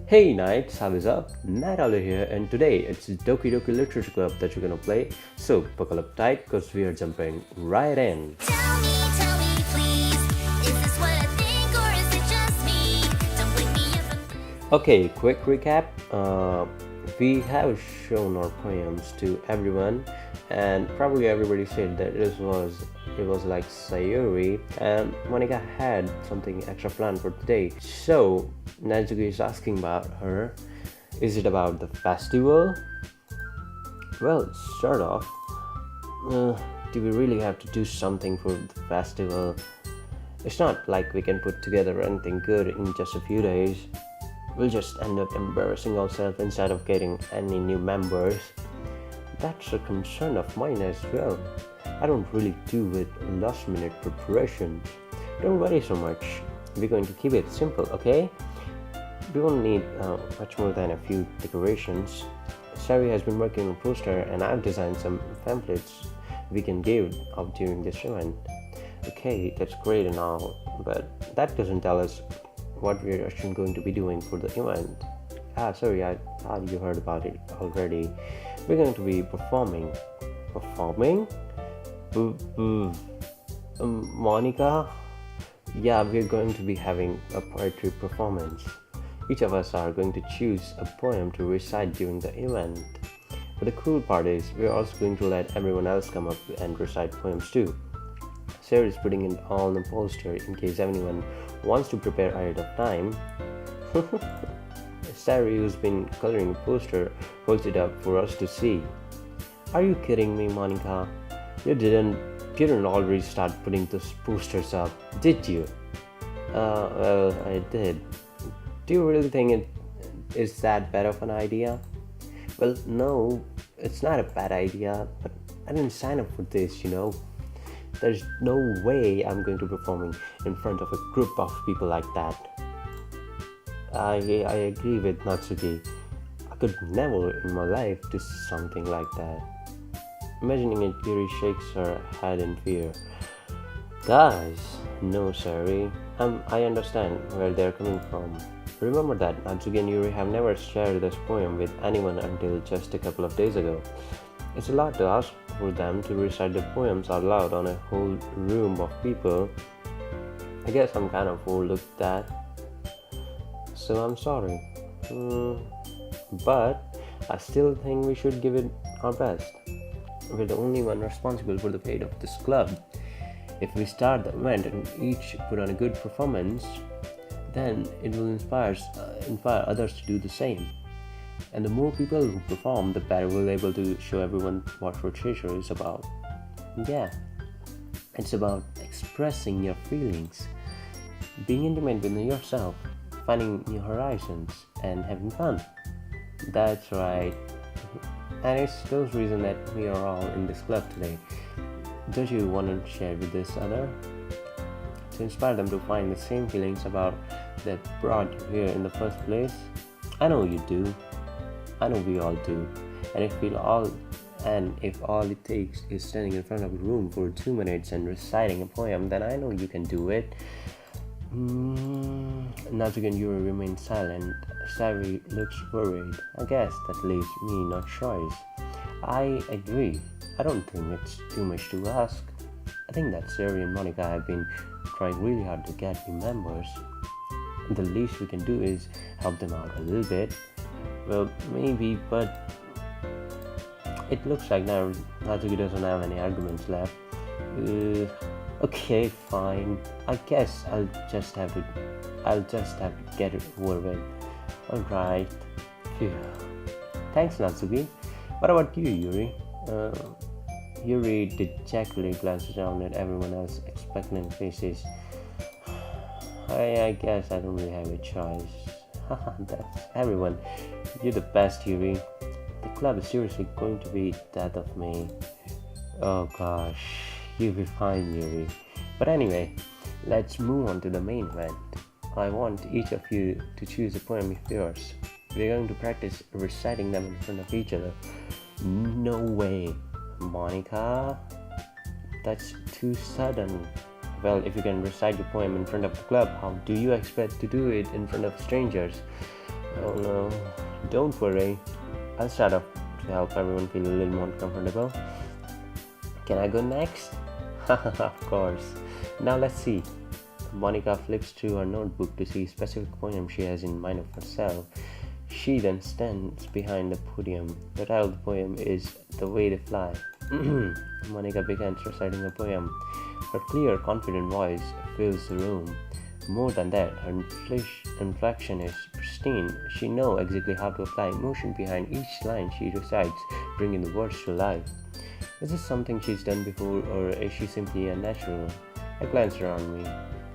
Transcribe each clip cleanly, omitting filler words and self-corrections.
Hey Knights, how is up? Nightowler here, and today it's Doki Doki Literature Club that you're gonna play. So buckle up tight because we are jumping right in. Tell me, please. Is this what I think, or is it just me? Don't wake me up. Okay, quick recap. We have shown our poems to everyone, and probably everybody said that it was like Sayori, and Monika had something extra planned for today. So Natsuki is asking about her. Is it about the festival? Well, start off. Uh, do we really have to do something for the festival? It's not like we can put together anything good in just a few days. We'll just end up embarrassing ourselves instead of getting any new members. That's a concern of mine as well. I don't really do with last minute preparations. Don't worry so much. We're going to keep it simple, okay? We won't need much more than a few decorations. Sari has been working on a poster and I've designed some pamphlets we can give out during this event. Okay, that's great and all, but that doesn't tell us what we're actually going to be doing for the event. Sorry, I thought you heard about it already. We're going to be performing. Performing? Mm, Monica? Yeah, we're going to be having a poetry performance. Each of us are going to choose a poem to recite during the event. But the cool part is, we're also going to let everyone else come up and recite poems too. Sarah is putting it all on the poster in case anyone wants to prepare ahead of time. Sarah, who's been coloring a poster, holds it up for us to see. Are you kidding me, Monica? You didn't already start putting those posters up, did you? Well, I did. Do you really think it is that bad of an idea? Well, no, it's not a bad idea, but I didn't sign up for this. There's no way I'm going to be performing in front of a group of people like that. I agree with Natsuki. I could never in my life do something like that. Imagining it, Yuri shakes her head in fear. Guys, no, sorry. I understand where they're coming from. Remember that Natsuki and Yuri have never shared this poem with anyone until just a couple of days ago. It's a lot to ask for them to recite the poems out loud on a whole room of people. I guess I'm kind of overlooked that, so I'm sorry. But I still think we should give it our best. We're the only one responsible for the fate of this club. If we start the event and each put on a good performance, then it will inspire others to do the same. And the more people who perform, the better we'll be able to show everyone what literature is about. Yeah, it's about expressing your feelings, being intimate with yourself, finding new horizons, and having fun. That's right. And it's those reasons that we are all in this club today. Don't you want to share with this other? To inspire them to find the same feelings about that brought you here in the first place? I know you do. I know we all do. And if all it takes is standing in front of a room for 2 minutes and reciting a poem, then I know you can do it. Natsuki and Yuri remain silent. Sari looks worried. I guess that leaves me no choice. I agree. I don't think it's too much to ask. I think that Sari and Monica have been trying really hard to get new members. The least we can do is help them out a little bit. Well, maybe, but it looks like now Natsuki doesn't have any arguments left. Okay, fine. I guess I'll just have to get it over with. Alright. Phew. Thanks, Natsuki. What about you, Yuri? Yuri dejectedly glances around at everyone else's expectant faces. I guess I don't really have a choice. That's everyone. You're the best, Yuri. The club is seriously going to be death of me. Oh gosh, you'll be fine, Yuri. But anyway, let's move on to the main event. I want each of you to choose a poem of yours. We're going to practice reciting them in front of each other. No way, Monica. That's too sudden. Well, if you can recite your poem in front of the club, how do you expect to do it in front of strangers? Oh no, don't worry. I'll start off to help everyone feel a little more comfortable. Can I go next? Of course. Now let's see. Monica flips through her notebook to see a specific poem she has in mind of herself. She then stands behind the podium. The title of the poem is The Way They Fly. Monica begins reciting a poem. Her clear, confident voice fills the room. More than that, her inflection is pristine. She knows exactly how to apply emotion behind each line she recites, bringing the words to life. Is this something she's done before, or is she simply a natural? I glance around me.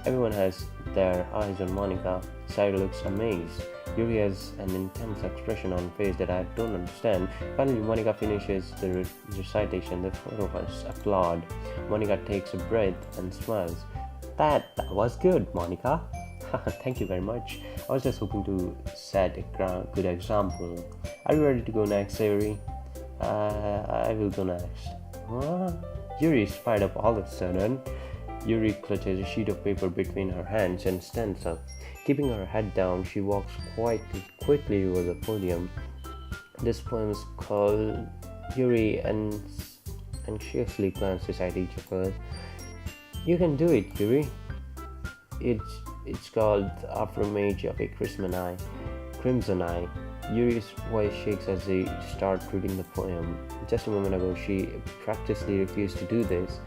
Everyone has their eyes on Monica. Sayori looks amazed. Yuri has an intense expression on her face that I don't understand. Finally, Monica finishes the recitation. The four of us applaud. Monica takes a breath and smiles. That was good, Monica. Thank you very much. I was just hoping to set a good example. Are you ready to go next, Sayori? I will go next. What? Yuri is fired up all of a sudden. Yuri clutches a sheet of paper between her hands and stands up. Keeping her head down, she walks quite quickly over the podium. This poem is called Yuri and anxiously glances at each of us. You can do it, Yuri. It's called The Aftermath of a Crimson Eye. Yuri's voice shakes as they start reading the poem. Just a moment ago, she practically refused to do this.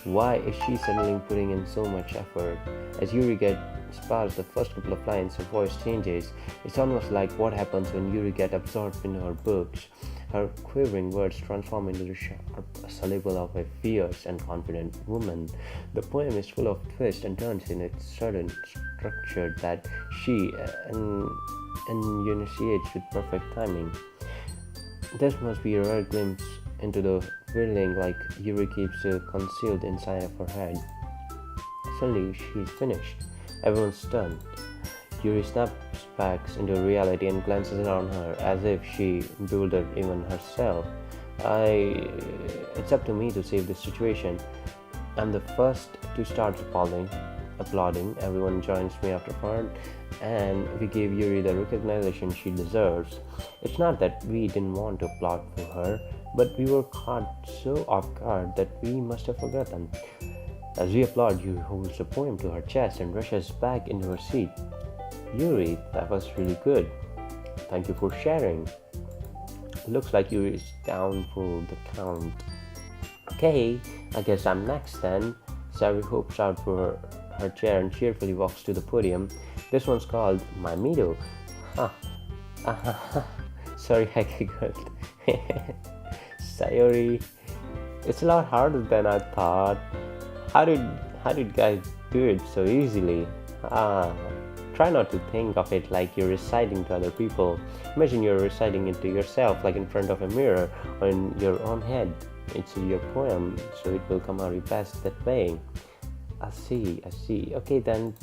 Why is she suddenly putting in so much effort? As Yuri gets past the first couple of lines, her voice changes. It's almost like what happens when Yuri gets absorbed into her books. Her quivering words transform into the sharp syllable of a fierce and confident woman. The poem is full of twists and turns in its sudden structure that she enunciates with perfect timing. This must be a rare glimpse into the feeling like Yuri keeps concealed inside of her head. Suddenly, she's finished. Everyone's stunned. Yuri snaps back into reality and glances around her as if she bewildered even herself. It's up to me to save the situation. I'm the first to start applauding. Everyone joins me afterward, and we give Yuri the recognition she deserves. It's not that we didn't want to applaud for her, but we were caught so off guard that we must have forgotten. As we applaud, Yuri holds the poem to her chest and rushes back into her seat. Yuri, that was really good. Thank you for sharing. Looks like Yuri is down for the count. Okay, I guess I'm next then. Sayori hops out for her chair and cheerfully walks to the podium. This one's called My Meadow. Sorry, I giggled. Sayori, it's a lot harder than I thought. How did guys do it so easily? Try not to think of it like you're reciting to other people. Imagine you're reciting it to yourself, like in front of a mirror or in your own head. It's your poem, so it will come out your best that way. I see. Okay then,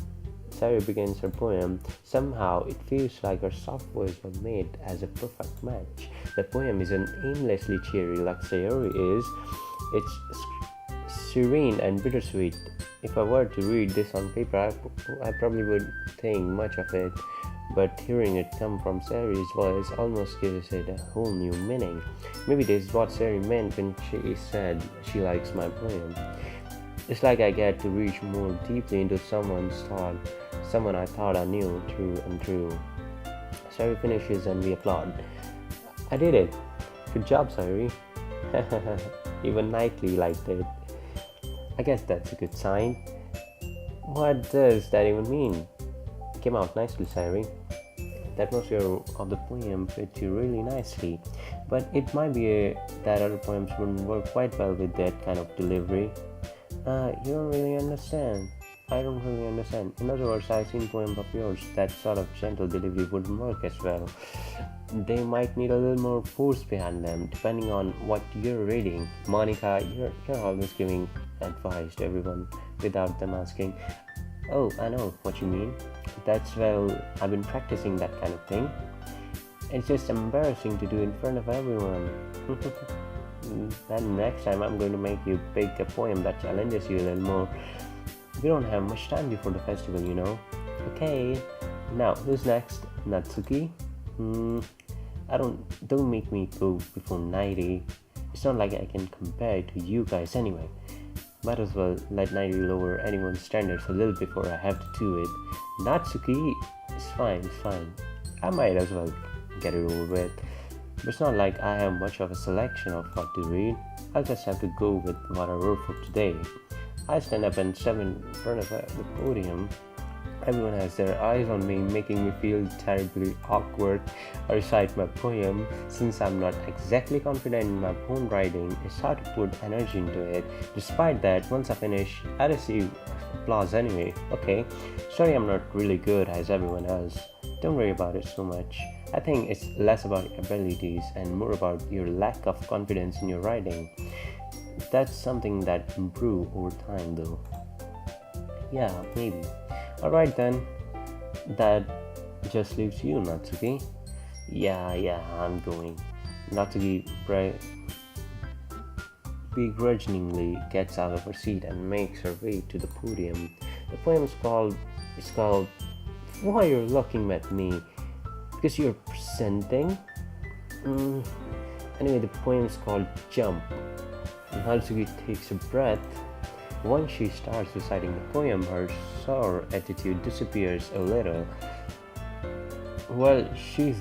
Sayori begins her poem. Somehow it feels like her soft voice was made as a perfect match. The poem isn't aimlessly cheery like Sayori is. It's serene and bittersweet. If I were to read this on paper, I probably would think much of it, but hearing it come from Sayori's voice almost gives it a whole new meaning. Maybe this is what Sayori meant when she said she likes my poem. It's like I get to reach more deeply into someone I thought I knew through and through. Sayori finishes and we applaud. I did it. Good job, Sayori. Even Knightley liked it. I guess that's a good sign. What does that even mean? Came out nicely, Sayori. The atmosphere of the poem fits you really nicely, but it might be that other poems wouldn't work quite well with that kind of delivery. You don't really understand. I don't really understand. In other words, I've seen poems of yours that sort of gentle delivery wouldn't work as well. They might need a little more force behind them, depending on what you're reading. Monica, you're always giving advice to everyone without them asking. Oh, I know what you mean. I've been practicing that kind of thing. It's just embarrassing to do in front of everyone. Then next time I'm going to make you pick a poem that challenges you a little more. We don't have much time before the festival, you know. Okay, now who's next? Natsuki? Hmm, don't make me go before 90. It's not like I can compare it to you guys anyway. Might as well let 90 lower anyone's standards a little before I have to do it. Natsuki is fine, it's fine. I might as well get it over with. But it's not like I have much of a selection of what to read. I'll just have to go with what I wrote for today. I stand up and step in front of the podium. Everyone has their eyes on me, making me feel terribly awkward. I recite my poem. Since I'm not exactly confident in my own writing, it's hard to put energy into it. Despite that, once I finish, I receive applause anyway. Okay, sorry I'm not really good as everyone else. Don't worry about it so much. I think it's less about your abilities and more about your lack of confidence in your writing. That's something that improves over time though. Yeah, maybe. Alright then, that just leaves you, Natsuki. Yeah, I'm going. Natsuki begrudgingly gets out of her seat and makes her way to the podium. The poem is called Why You're Looking at Me? Because you're presenting? Anyway, the poem is called Jump. Natsuki takes a breath. Once she starts reciting the poem, her sour attitude disappears a little. Well, she is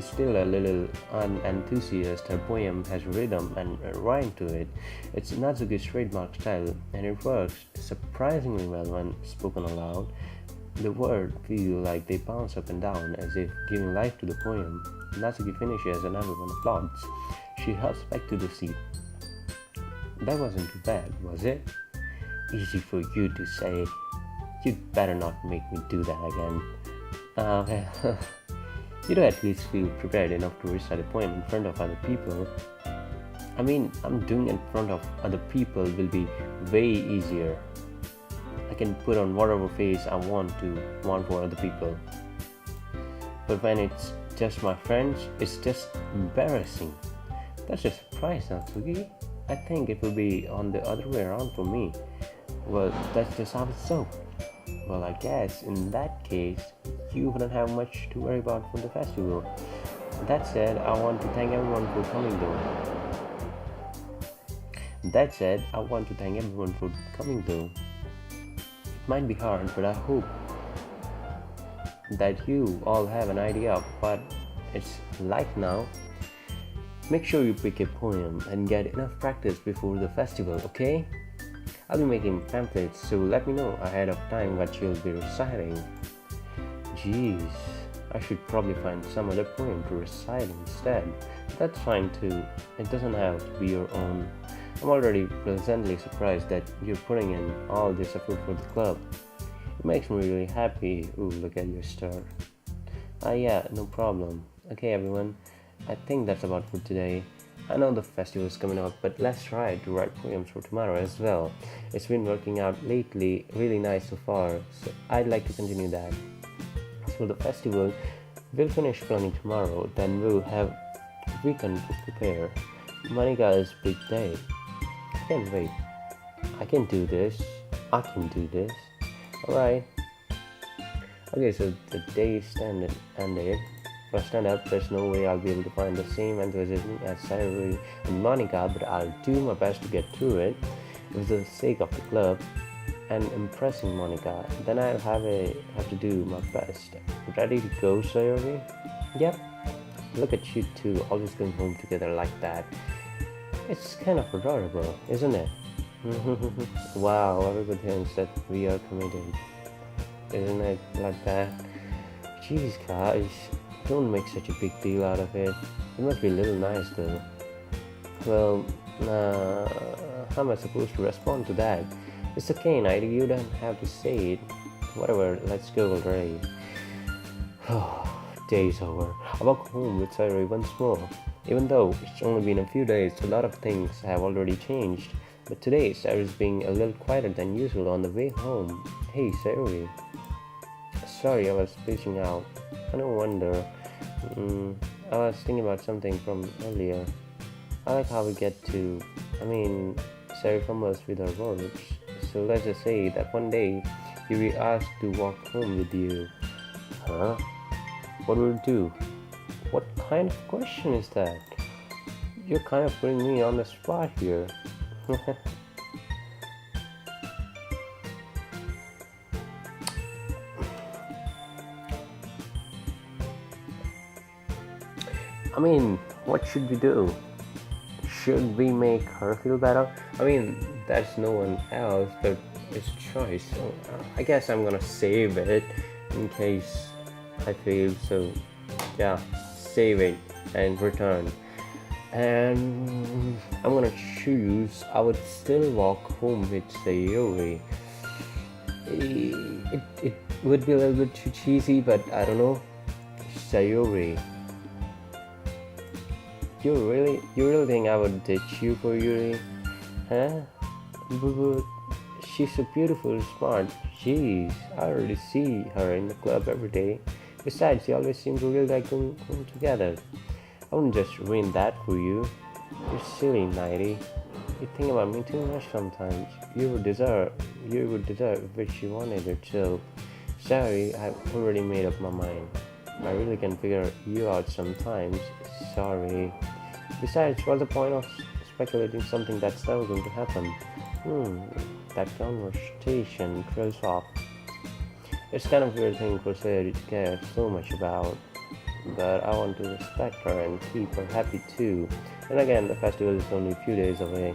still a little unenthusiastic. Her poem has rhythm and a rhyme to it. It's Natsuki's trademark style, and it works surprisingly well when spoken aloud. The words feel like they bounce up and down as if giving life to the poem. Natsuki finishes and everyone applauds. She hops back to the seat. That wasn't too bad, was it? Easy for you to say. You'd better not make me do that again. Well, you do at least feel prepared enough to recite a poem in front of other people. I mean, I'm doing it in front of other people will be way easier. I can put on whatever face I want for other people. But when it's just my friends, it's just embarrassing. That's a surprise, Natsuki. I think it will be on the other way around for me. Well, that's just how it's so. Well, I guess in that case, you wouldn't have much to worry about for the festival. That said, I want to thank everyone for coming though. It might be hard, but I hope that you all have an idea of what it's like now. Make sure you pick a poem and get enough practice before the festival, okay? I'll be making pamphlets, so let me know ahead of time what you'll be reciting. Jeez, I should probably find some other poem to recite instead. That's fine too. It doesn't have to be your own. I'm already pleasantly surprised that you're putting in all this effort for the club. It makes me really happy. Ooh, look at your star. Yeah, no problem. Okay, everyone. I think that's about for today. I know the festival is coming up, but let's try to write poems for tomorrow as well. It's been working out lately, really nice so far, so I'd like to continue that. As for the festival, we'll finish planning tomorrow, then we'll have a weekend to prepare. Monika's big day. I can't wait. I can do this. Alright. Okay, so the day ended. If I stand up, there's no way I'll be able to find the same enthusiasm as Sayori and Monika, but I'll do my best to get through it for the sake of the club and impressing Monika. Then I'll have to do my best. Ready to go, Sayori? Yep. Look at you two, always going home together like that. It's kind of adorable, isn't it? Wow, everybody thinks that we are committed. Isn't it like that? Jeez, guys. Don't make such a big deal out of it. It must be a little nice though. Well, how am I supposed to respond to that? It's okay, Nighty, you don't have to say it. Whatever, let's go already. Day's over. I walk home with Sayori once more. Even though it's only been a few days, a lot of things have already changed. But today, Sayori's being a little quieter than usual on the way home. Hey, Sayori. Sorry, I was spacing out. No wonder. I was thinking about something from earlier. I like how we Sarah fumbles with her words. So let's just say that one day Yuri asked to walk home with you. Huh? What will you do? What kind of question is that? You're kind of putting me on the spot here. I mean, what should we do? Should we make her feel better? I mean, that's no one else, but it's choice. So I guess I'm gonna save it in case I fail. So yeah, save it and return. And I'm gonna choose. I would still walk home with Sayori. It would be a little bit too cheesy, but I don't know. Sayori. You really think I would ditch you for Yuri? Huh? But she's so beautiful and smart. Jeez, I already see her in the club every day. Besides, you always seem to really like going together. I wouldn't just ruin that for you. You're silly, Nighty. You think about me too much sometimes. You would deserve what you wanted yourself. Sorry, I've already made up my mind. I really can figure you out sometimes. Sorry. Besides, what's the point of speculating something that's never going to happen? That conversation trails off. It's kind of weird thing for Sayori to care so much about, but I want to respect her and keep her happy too. And again, the festival is only a few days away.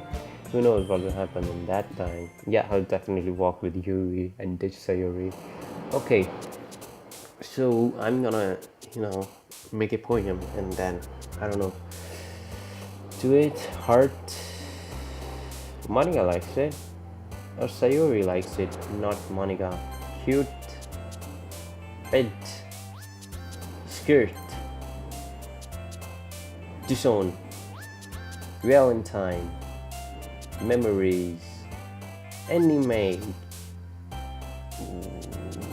Who knows what will happen in that time? Yeah, I'll definitely walk with Yuri and ditch Sayori. Okay, so I'm gonna, make a poem and then, I don't know, do it. Heart. Monika likes it. Or Sayori likes it, not Monika. Cute. Bed. Skirt. Disown. Valentine. Memories. Anime.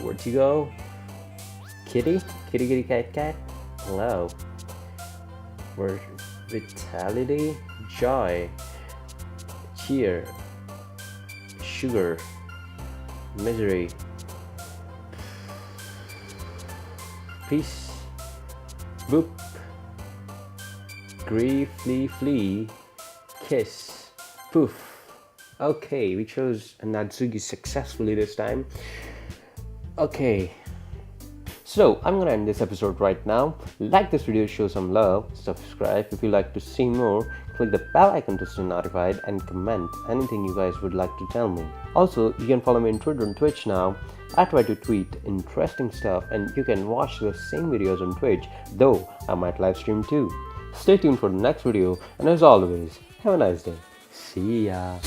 Where'd you go? Kitty? Kitty kitty cat cat? Hello. Where vitality? Joy. Cheer. Sugar. Misery. Peace. Boop. Grief, flee. Kiss. Poof. Okay, we chose Natsuki successfully this time. Okay. So, I'm gonna end this episode right now. Like this video, show some love, subscribe if you like to see more, click the bell icon to stay notified, and comment anything you guys would like to tell me. Also, you can follow me on Twitter and Twitch now. I try to tweet interesting stuff, and you can watch the same videos on Twitch, though I might live stream too. Stay tuned for the next video, and as always, have a nice day. See ya.